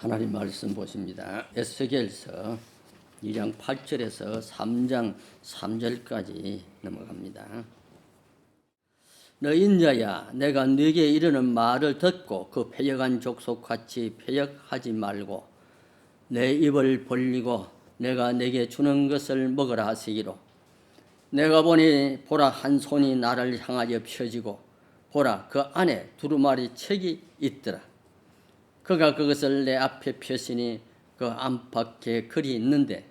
하나님 말씀 보십니다. 에스겔서 2장 8절에서 3장 3절까지 넘어갑니다. 너 인자야, 내가 네게 이르는 말을 듣고 그 패역한 족속같이 패역하지 말고 내 입을 벌리고 내가 네게 주는 것을 먹으라 하시기로. 내가 보니 보라, 한 손이 나를 향하여 펴지고 보라, 그 안에 두루마리 책이 있더라. 그가 그것을 내 앞에 펴시니 그 안팎에 글이 있는데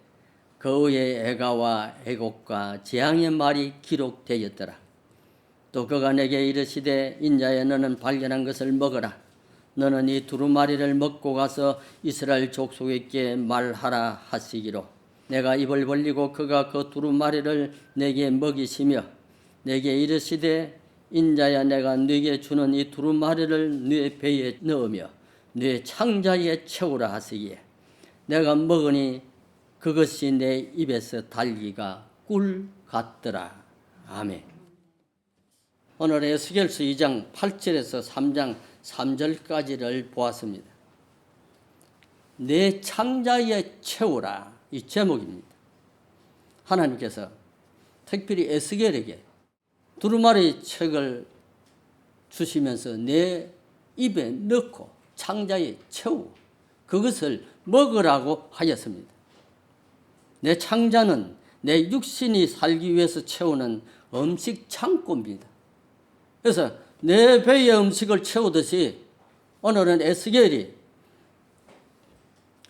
그 위에 애가와 애곡과 재앙의 말이 기록되었더라. 또 그가 내게 이르시되 인자야, 너는 발견한 것을 먹으라. 너는 이 두루마리를 먹고 가서 이스라엘 족속에게 말하라 하시기로. 내가 입을 벌리고 그가 그 두루마리를 내게 먹이시며 내게 이르시되 인자야, 내가 네게 주는 이 두루마리를 네 배에 넣으며 네 창자에 채우라 하시기에 내가 먹으니 그것이 내 입에서 달기가 꿀 같더라. 아멘. 오늘 에스겔서 2장 8절에서 3장 3절까지를 보았습니다. 내 창자에 채우라, 이 제목입니다. 하나님께서 특별히 에스겔에게 두루마리 책을 주시면서 내 입에 넣고 창자에 채우고 그것을 먹으라고 하였습니다. 내 창자는 내 육신이 살기 위해서 채우는 음식 창고입니다. 그래서 내 배에 음식을 채우듯이 오늘은 에스겔이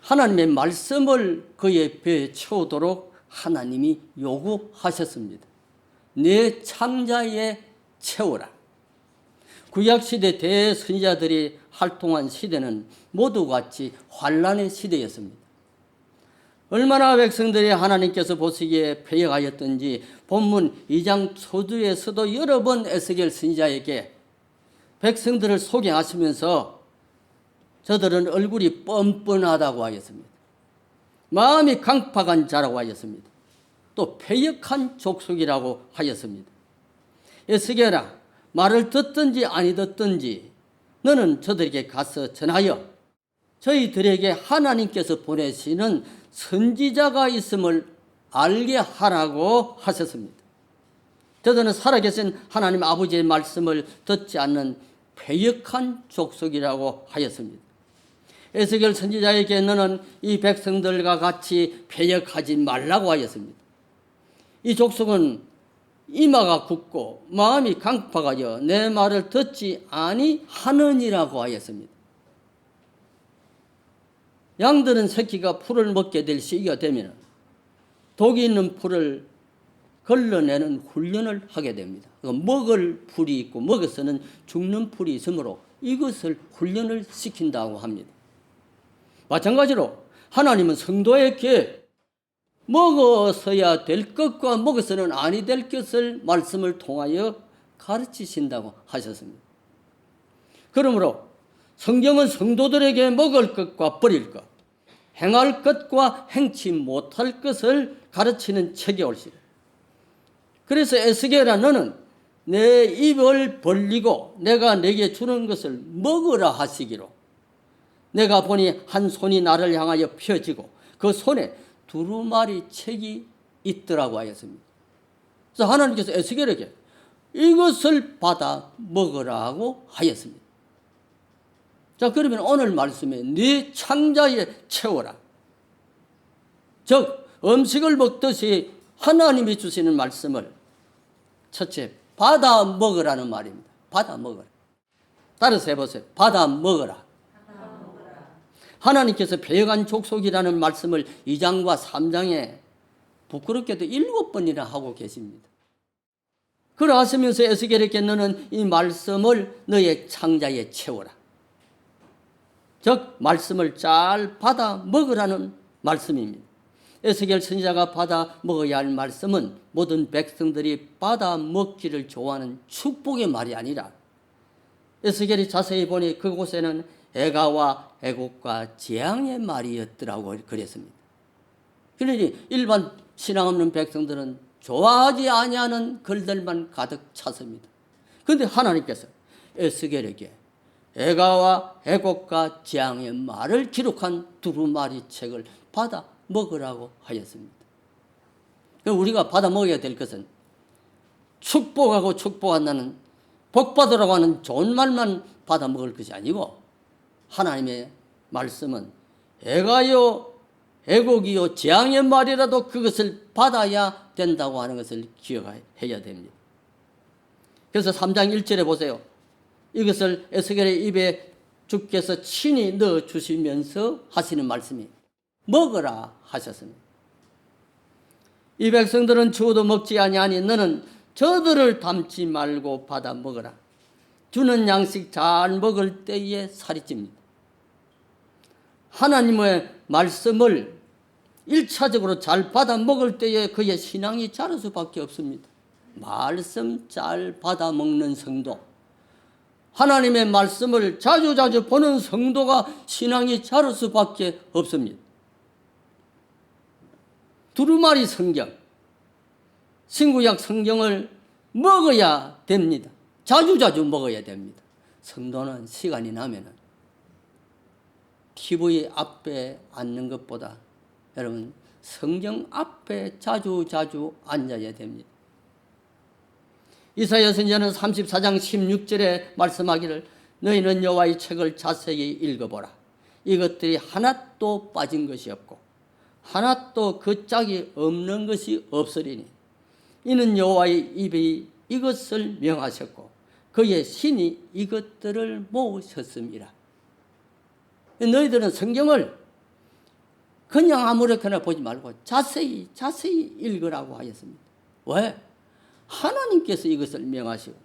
하나님의 말씀을 그의 배에 채우도록 하나님이 요구하셨습니다. 내 창자에 채우라. 구약시대 대선지자들이 활동한 시대는 모두 같이 환난의 시대였습니다. 얼마나 백성들이 하나님께서 보시기에 패역하였던지 본문 2장 초두에서도 여러 번 에스겔 선지자에게 백성들을 소개하시면서 저들은 얼굴이 뻔뻔하다고 하였습니다. 마음이 강팍한 자라고 하였습니다. 또 패역한 족속이라고 하였습니다. 에스겔아, 말을 듣든지 아니 듣든지 너는 저들에게 가서 전하여 저희들에게 하나님께서 보내시는 선지자가 있음을 알게 하라고 하셨습니다. 저들은 살아계신 하나님 아버지의 말씀을 듣지 않는 패역한 족속이라고 하였습니다. 에스겔 선지자에게 너는 이 백성들과 같이 패역하지 말라고 하였습니다. 이 족속은 이마가 굳고 마음이 강팍하여 내 말을 듣지 아니하느니라고 하였습니다. 양들은 새끼가 풀을 먹게 될 시기가 되면 독이 있는 풀을 걸러내는 훈련을 하게 됩니다. 먹을 풀이 있고 먹어서는 죽는 풀이 있으므로 이것을 훈련을 시킨다고 합니다. 마찬가지로 하나님은 성도에게 먹어서야 될 것과 먹어서는 아니 될 것을 말씀을 통하여 가르치신다고 하셨습니다. 그러므로 성경은 성도들에게 먹을 것과 버릴 것, 행할 것과 행치 못할 것을 가르치는 책이 올시다. 그래서 에스겔아, 너는 내 입을 벌리고 내가 내게 주는 것을 먹으라 하시기로. 내가 보니 한 손이 나를 향하여 펴지고 그 손에 두루마리 책이 있더라고 하였습니다. 그래서 하나님께서 에스겔에게 이것을 받아 먹으라고 하였습니다. 자, 그러면 오늘 말씀에 네 창자에 채워라. 즉 음식을 먹듯이 하나님이 주시는 말씀을 첫째 받아 먹으라는 말입니다. 받아 먹으라. 따라서 해보세요. 받아 먹으라. 하나님께서 패역한 족속이라는 말씀을 2장과 3장에 부끄럽게도 7번이나 하고 계십니다. 그러하시면서 에스겔에게 너는 이 말씀을 너의 창자에 채워라. 즉 말씀을 잘 받아 먹으라는 말씀입니다. 에스겔 선지자가 받아 먹어야 할 말씀은 모든 백성들이 받아 먹기를 좋아하는 축복의 말이 아니라 에스겔이 자세히 보니 그곳에는 애가와 애곡과 재앙의 말이었더라고 그랬습니다. 그러니 일반 신앙 없는 백성들은 좋아하지 아니하는 글들만 가득 찼습니다. 그런데 하나님께서 에스겔에게 애가와 애곡과 재앙의 말을 기록한 두루마리 책을 받아 먹으라고 하였습니다. 우리가 받아 먹어야 될 것은 축복하고 축복한다는 복받으라고 하는 좋은 말만 받아 먹을 것이 아니고 하나님의 말씀은 애가요 애곡이요 재앙의 말이라도 그것을 받아야 된다고 하는 것을 기억해야 됩니다. 그래서 3장 1절에 보세요. 이것을 에스겔의 입에 주께서 친히 넣어주시면서 하시는 말씀이 먹으라 하셨습니다. 이 백성들은 주어도 먹지 아니하니 너는 저들을 담지 말고 받아 먹으라. 주는 양식 잘 먹을 때에 살이 찝니다. 하나님의 말씀을 1차적으로 잘 받아 먹을 때에 그의 신앙이 자랄 수밖에 없습니다. 말씀 잘 받아 먹는 성도, 하나님의 말씀을 자주자주 보는 성도가 신앙이 자랄 수밖에 없습니다. 두루마리 성경, 신구약 성경을 먹어야 됩니다. 자주자주 먹어야 됩니다. 성도는 시간이 나면은 TV 앞에 앉는 것보다 여러분 성경 앞에 자주자주 앉아야 됩니다. 이사야 선지자는 34장 16절에 말씀하기를 너희는 여호와의 책을 자세히 읽어보라. 이것들이 하나도 빠진 것이 없고 하나도 그 짝이 없는 것이 없으리니 이는 여호와의 입이 이것을 명하셨고 그의 신이 이것들을 모으셨습니다. 너희들은 성경을 그냥 아무렇게나 보지 말고 자세히 읽으라고 하였습니다. 왜? 하나님께서 이것을 명하시고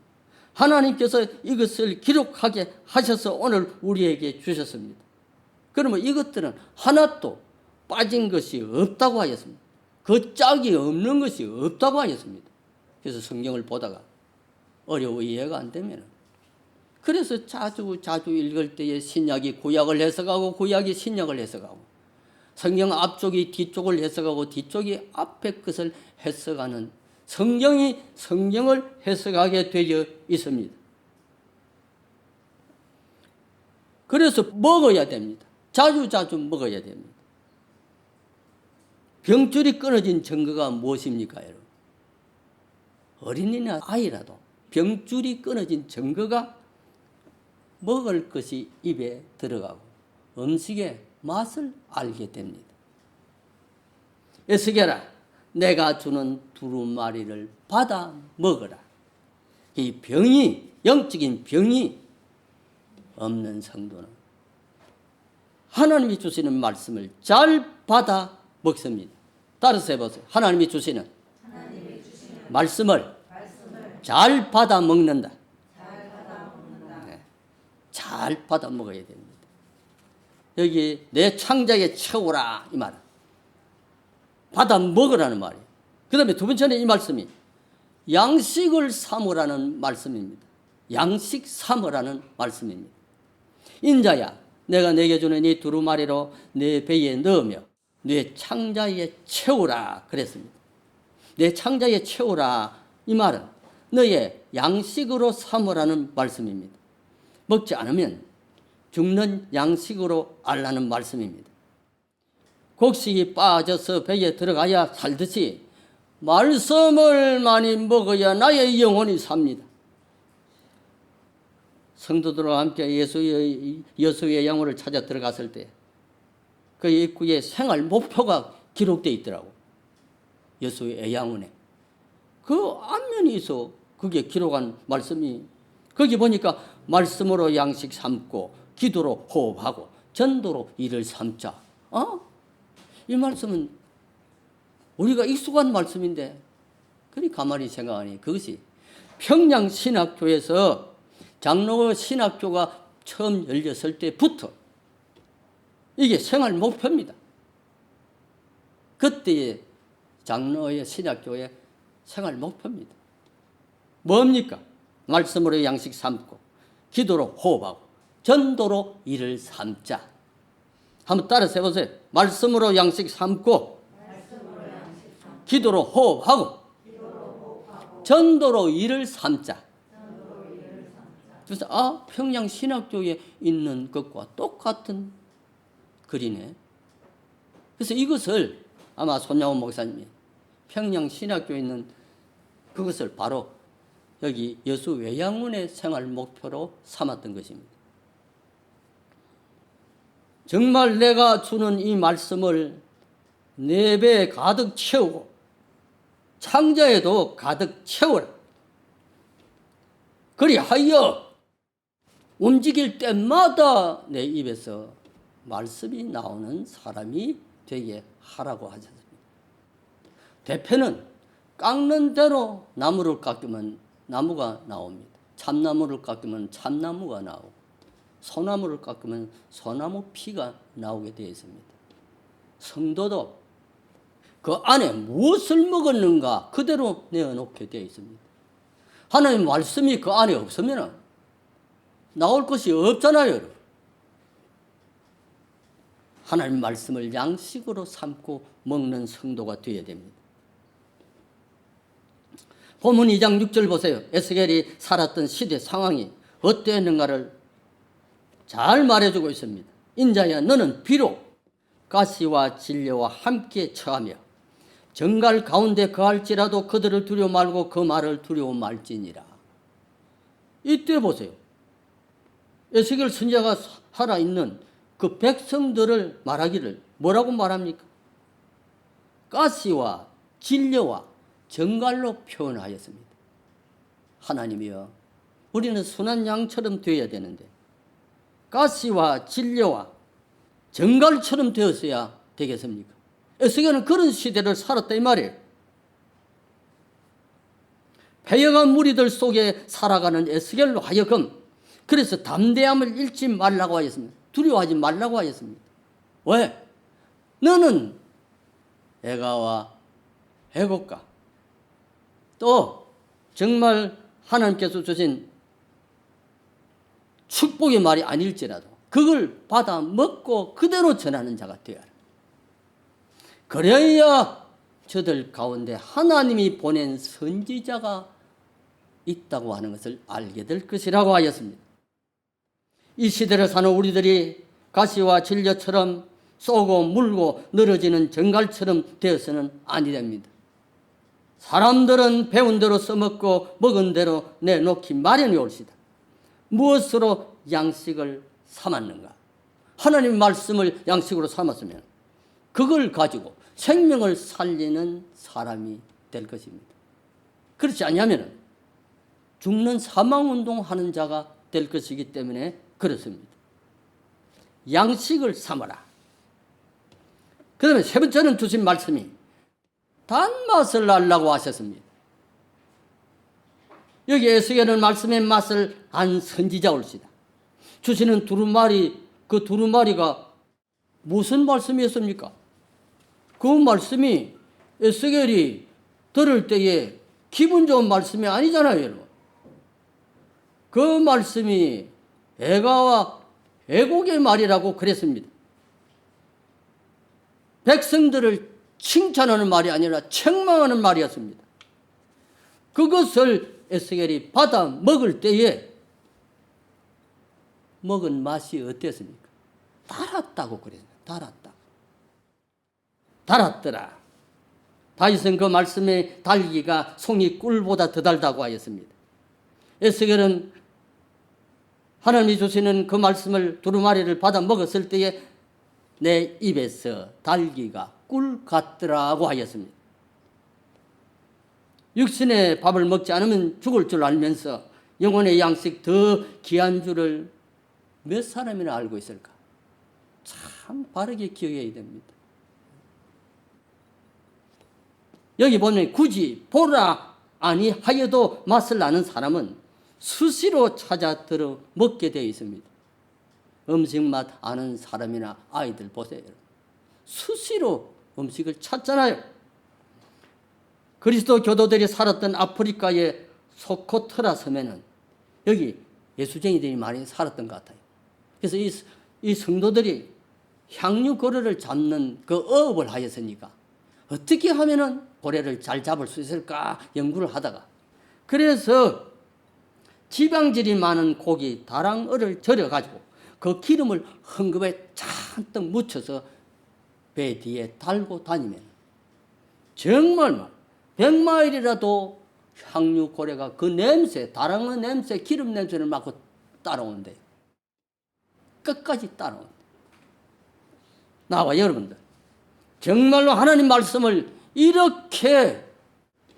하나님께서 이것을 기록하게 하셔서 오늘 우리에게 주셨습니다. 그러면 이것들은 하나도 빠진 것이 없다고 하였습니다. 그 짝이 없는 것이 없다고 하였습니다. 그래서 성경을 보다가 어려워 이해가 안 되면 그래서 자주 읽을 때에 신약이 구약을 해석하고 구약이 신약을 해석하고 성경 앞쪽이 뒤쪽을 해석하고 뒤쪽이 앞에 것을 해석하는 성경이 성경을 해석하게 되어 있습니다. 그래서 먹어야 됩니다. 자주 먹어야 됩니다. 병줄이 끊어진 증거가 무엇입니까, 여러분? 어린이나 아이라도 병줄이 끊어진 증거가 먹을 것이 입에 들어가고 음식의 맛을 알게 됩니다. 에스겔아, 내가 주는 두루마리를 받아 먹어라. 이 병이, 영적인 병이 없는 성도는 하나님이 주시는 말씀을 잘 받아 먹습니다. 따라서 해보세요. 하나님이 주시는 말씀을 잘 받아 먹는다. 네. 잘 받아 먹어야 됩니다. 여기 내 창자에 채우라 이 말은 받아 먹으라는 말이에요. 그 다음에 두 번째는 이 말씀이 양식을 삼으라는 말씀입니다. 양식 삼으라는 말씀입니다. 인자야, 내가 내게 주는 이 두루마리로 내 배에 넣으며 내 창자에 채우라 그랬습니다. 내 창자에 채우라 이 말은 너의 양식으로 삼으라는 말씀입니다. 먹지 않으면 죽는 양식으로 알라는 말씀입니다. 곡식이 빠져서 배에 들어가야 살듯이 말씀을 많이 먹어야 나의 영혼이 삽니다. 성도들과 함께 여수의 영혼을 찾아 들어갔을 때 그 입구에 생활 목표가 기록되어 있더라고. 여수의 애양원에. 그 앞면이 있어. 그게 기록한 말씀이. 거기 보니까 말씀으로 양식 삼고 기도로 호흡하고 전도로 일을 삼자. 이 말씀은 우리가 익숙한 말씀인데 그리 가만히 생각하니 그것이 평양신학교에서 장로 신학교가 처음 열렸을 때부터 이게 생활 목표입니다. 그때의 장로의 신학교의 생활 목표입니다. 뭡니까? 말씀으로 양식 삼고 기도로 호흡하고 전도로 일을 삼자. 한번 따라서 해보세요. 말씀으로 양식 삼고 기도로 호흡하고 전도로 일을 삼자. 그래서 평양 신학교에 있는 것과 똑같은 글이네. 그래서 이것을 아마 손양원 목사님이 평양 신학교에 있는 그것을 바로 여기 여수 외양문의 생활 목표로 삼았던 것입니다. 정말 내가 주는 이 말씀을 내 배에 가득 채우고 창자에도 가득 채워라. 그리하여 움직일 때마다 내 입에서 말씀이 나오는 사람이 되게 하라고 하셨습니다. 대표는 깎는 대로 나무를 깎으면 나무가 나옵니다. 참나무를 깎으면 참나무가 나오고 소나무를 깎으면 소나무 피가 나오게 되어 있습니다. 성도도 그 안에 무엇을 먹었는가 그대로 내어놓게 되어 있습니다. 하나님 말씀이 그 안에 없으면 나올 것이 없잖아요. 하나님 말씀을 양식으로 삼고 먹는 성도가 되어야 됩니다. 본문 2장 6절 보세요. 에스겔이 살았던 시대 상황이 어떠했는가를 잘 말해주고 있습니다. 인자야 너는 비록 가시와 진려와 함께 처하며 정갈 가운데 거할지라도 그들을 두려워 말고 그 말을 두려워 말지니라. 이때 보세요. 에스겔 선지자가 살아있는 그 백성들을 말하기를 뭐라고 말합니까? 가시와 진려와 정갈로 표현하였습니다. 하나님이여 우리는 순한 양처럼 되어야 되는데 가시와 진려와 정갈처럼 되었어야 되겠습니까? 에스겔은 그런 시대를 살았다 이 말이에요. 패역한 무리들 속에 살아가는 에스겔로 하여금 그래서 담대함을 잃지 말라고 하였습니다. 두려워하지 말라고 하였습니다. 왜? 너는 애가와 애곡가 또 정말 하나님께서 주신 축복의 말이 아닐지라도 그걸 받아 먹고 그대로 전하는 자가 되어야 해. 그래야 저들 가운데 하나님이 보낸 선지자가 있다고 하는 것을 알게 될 것이라고 하였습니다. 이 시대를 사는 우리들이 가시와 진려처럼 쏘고 물고 늘어지는 정갈처럼 되어서는 아니 됩니다. 사람들은 배운 대로 써먹고 먹은 대로 내놓기 마련이 올시다. 무엇으로 양식을 삼았는가? 하나님 말씀을 양식으로 삼았으면 그걸 가지고 생명을 살리는 사람이 될 것입니다. 그렇지 않냐면 죽는 사망운동 하는 자가 될 것이기 때문에 그렇습니다. 양식을 삼아라. 그 다음에 세 번째는 주신 말씀이 단맛을 알라고 하셨습니다. 여기 에스겔은 말씀의 맛을 안 선지자 올시다. 주시는 두루마리, 그 두루마리가 무슨 말씀이었습니까? 그 말씀이 에스겔이 들을 때에 기분 좋은 말씀이 아니잖아요, 여러분. 그 말씀이 애가와 애곡의 말이라고 그랬습니다. 백성들을 칭찬하는 말이 아니라 책망하는 말이었습니다. 그것을 에스겔이 받아 먹을 때에 먹은 맛이 어땠습니까? 달았다고 그랬습니다. 달았다. 달았더라. 다윗은 그 말씀의 달기가 송이 꿀보다 더 달다고 하였습니다. 에스겔은 하나님이 주시는 그 말씀을 두루마리를 받아 먹었을 때에 내 입에서 달기가 꿀 같더라고 하였습니다. 육신의 밥을 먹지 않으면 죽을 줄 알면서 영혼의 양식 더 귀한 줄을 몇 사람이나 알고 있을까? 참 바르게 기억해야 됩니다. 여기 보면 굳이 보라 아니하여도 맛을 아는 사람은 수시로 찾아 들어 먹게 되어 있습니다. 음식 맛 아는 사람이나 아이들 보세요. 수시로 음식을 찾잖아요. 그리스도 교도들이 살았던 아프리카의 소코트라섬에는 여기 예수쟁이들이 많이 살았던 것 같아요. 그래서 이 성도들이 향유 고래를 잡는 그 어업을 하였으니까 어떻게 하면은 고래를 잘 잡을 수 있을까 연구를 하다가 그래서 지방질이 많은 고기 다랑어를 절여가지고 그 기름을 헝겊에 잔뜩 묻혀서 배 뒤에 달고 다니면 정말 100마일이라도 향유고래가 그 냄새, 다랑어 냄새, 기름 냄새를 맡고 따라오는데 끝까지 따라온다. 나와 여러분들 정말로 하나님 말씀을 이렇게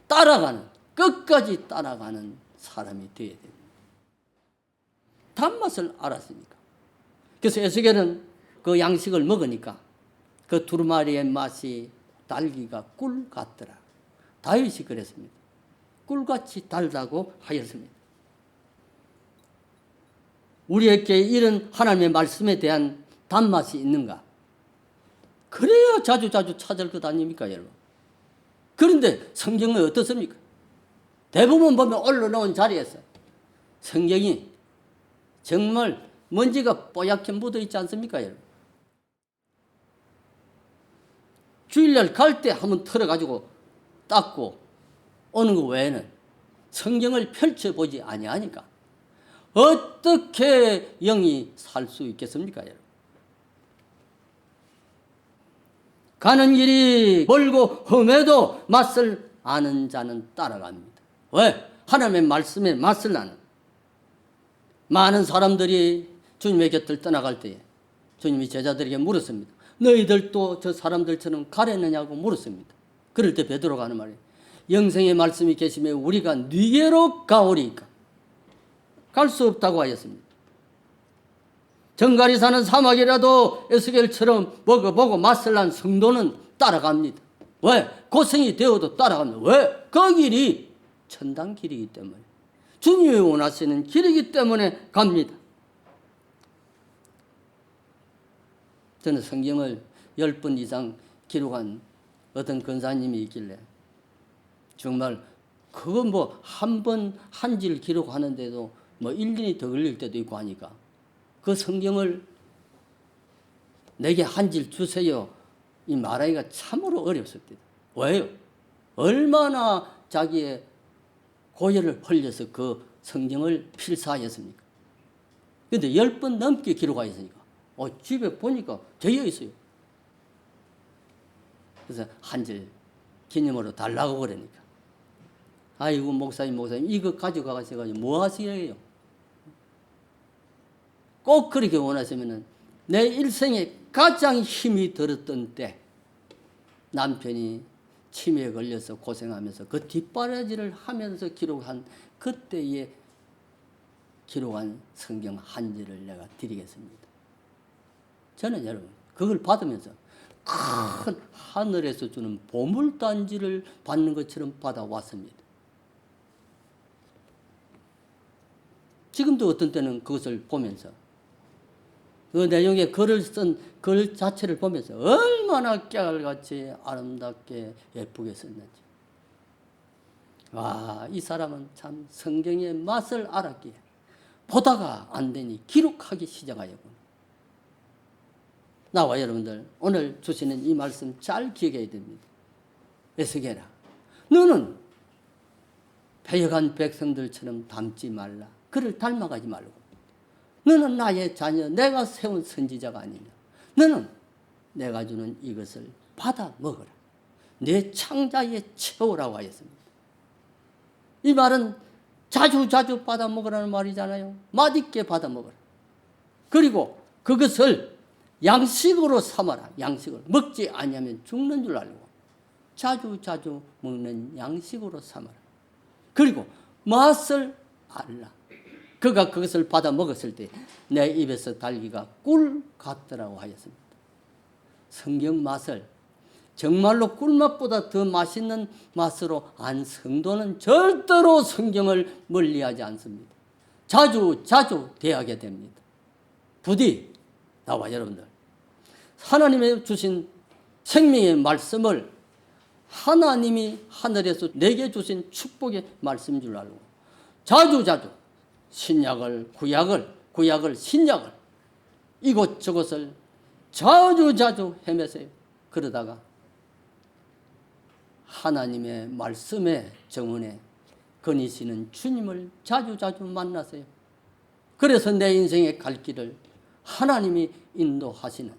따라가는, 끝까지 따라가는 사람이 되어야 됩니다. 단맛을 알았으니까. 그래서 에스겔은 그 양식을 먹으니까 그 두루마리의 맛이 달기가 꿀 같더라. 다윗이 그랬습니다. 꿀같이 달다고 하였습니다. 우리에게 이런 하나님의 말씀에 대한 단맛이 있는가? 그래야 자주 찾을 것 아닙니까, 여러분? 그런데 성경은 어떻습니까? 대부분 보면 올라놓은 자리에서 성경이 정말 먼지가 뽀얗게 묻어 있지 않습니까, 여러분? 주일날 갈 때 한번 털어가지고 닦고 오는 것 외에는 성경을 펼쳐보지 아니하니까 어떻게 영이 살 수 있겠습니까, 여러분? 가는 길이 멀고 험해도 맛을 아는 자는 따라갑니다. 왜? 하나님의 말씀에 맛을 나는. 많은 사람들이 주님의 곁을 떠나갈 때에 주님이 제자들에게 물었습니다. 너희들도 저 사람들처럼 가려느냐고 물었습니다. 그럴 때 베드로가 하는 말이에요. 영생의 말씀이 계시면 우리가 네게로 가오리까? 갈 수 없다고 하였습니다. 정갈이 사는 사막이라도 에스겔처럼 먹어보고 맛을 난 성도는 따라갑니다. 왜? 고생이 되어도 따라갑니다. 왜? 그 길이 천당 길이기 때문에, 주님이 원하시는 길이기 때문에 갑니다. 저는 성경을 10번 이상 기록한 어떤 권사님이 있길래 정말 그거 뭐 한 번 한 질 기록하는데도 뭐 1년이 더 걸릴 때도 있고 하니까 그 성경을 내게 한 질 주세요 이 말하기가 참으로 어렵습니다. 왜요? 얼마나 자기의 고열을 흘려서 그 성경을 필사하였습니까? 그런데 10번 넘게 기록하였으니까 집에 보니까 되어 있어요. 그래서 한 질 기념으로 달라고 그러니까 아이고 목사님 이거 가져가셔가지고 뭐 하시게요? 꼭 그렇게 원하시면은 내 일생에 가장 힘이 들었던 때 남편이 치매에 걸려서 고생하면서 그 뒷바라지를 하면서 기록한 그때에 기록한 성경 한 절을 내가 드리겠습니다. 저는 여러분 그걸 받으면서 큰 하늘에서 주는 보물단지를 받는 것처럼 받아왔습니다. 지금도 어떤 때는 그것을 보면서 그 내용의 글을 쓴 글 자체를 보면서 얼마나 깨알같이 아름답게 예쁘게 썼는지. 와, 이 사람은 참 성경의 맛을 알았기에 보다가 안 되니 기록하기 시작하였군. 나와 여러분들 오늘 주시는 이 말씀 잘 기억해야 됩니다. 에스겔아, 너는 패역한 백성들처럼 닮지 말라. 그를 닮아가지 말고. 너는 나의 자녀, 내가 세운 선지자가 아니냐. 너는 내가 주는 이것을 받아 먹어라. 내 창자에 채우라고 하였습니다. 이 말은 자주 받아 먹으라는 말이잖아요. 맛있게 받아 먹어라. 그리고 그것을 양식으로 삼아라. 양식으로. 먹지 아니하면 죽는 줄 알고 자주 먹는 양식으로 삼아라. 그리고 맛을 알라. 그가 그것을 받아 먹었을 때 내 입에서 달기가 꿀 같더라고 하였습니다. 성경 맛을 정말로 꿀맛보다 더 맛있는 맛으로 안 성도는 절대로 성경을 멀리하지 않습니다. 자주 대하게 됩니다. 부디 나와 여러분들 하나님의 주신 생명의 말씀을 하나님이 하늘에서 내게 주신 축복의 말씀인 줄 알고 자주 신약을 구약을 신약을 이곳저곳을 자주 헤매세요. 그러다가 하나님의 말씀의 정원에 거니시는 주님을 자주 만나세요. 그래서 내 인생의 갈 길을 하나님이 인도하시는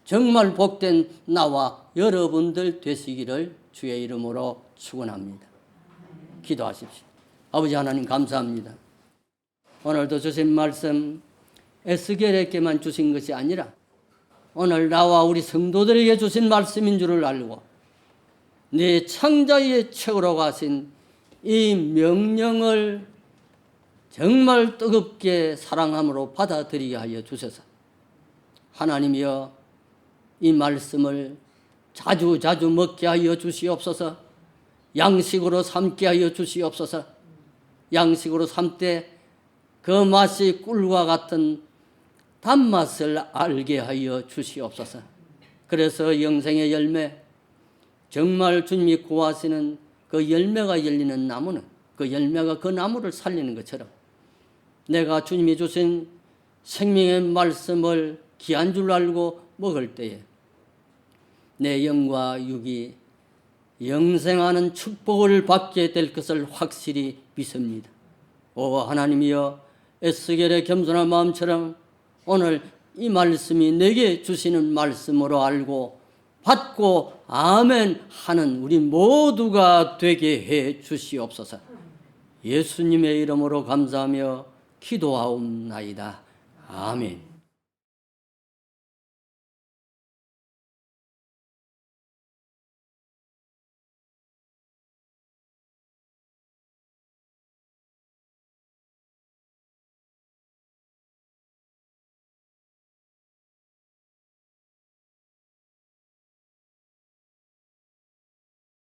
정말 복된 나와 여러분들 되시기를 주의 이름으로 축원합니다. 기도하십시오. 아버지 하나님 감사합니다. 오늘도 주신 말씀 에스겔에게만 주신 것이 아니라 오늘 나와 우리 성도들에게 주신 말씀인 줄을 알고 네 창자의 책으로 가신 이 명령을 정말 뜨겁게 사랑함으로 받아들이게 하여 주셔서 하나님이여 이 말씀을 자주 먹게 하여 주시옵소서. 양식으로 삼게 하여 주시옵소서. 양식으로 삼때 그 맛이 꿀과 같은 단맛을 알게 하여 주시옵소서. 그래서 영생의 열매, 정말 주님이 구하시는 그 열매가 열리는 나무는 그 열매가 그 나무를 살리는 것처럼 내가 주님이 주신 생명의 말씀을 귀한 줄 알고 먹을 때에 내 영과 육이 영생하는 축복을 받게 될 것을 확실히 믿습니다. 오 하나님이여, 에스겔의 겸손한 마음처럼 오늘 이 말씀이 내게 주시는 말씀으로 알고 받고 아멘 하는 우리 모두가 되게 해 주시옵소서. 예수님의 이름으로 감사하며 기도하옵나이다. 아멘.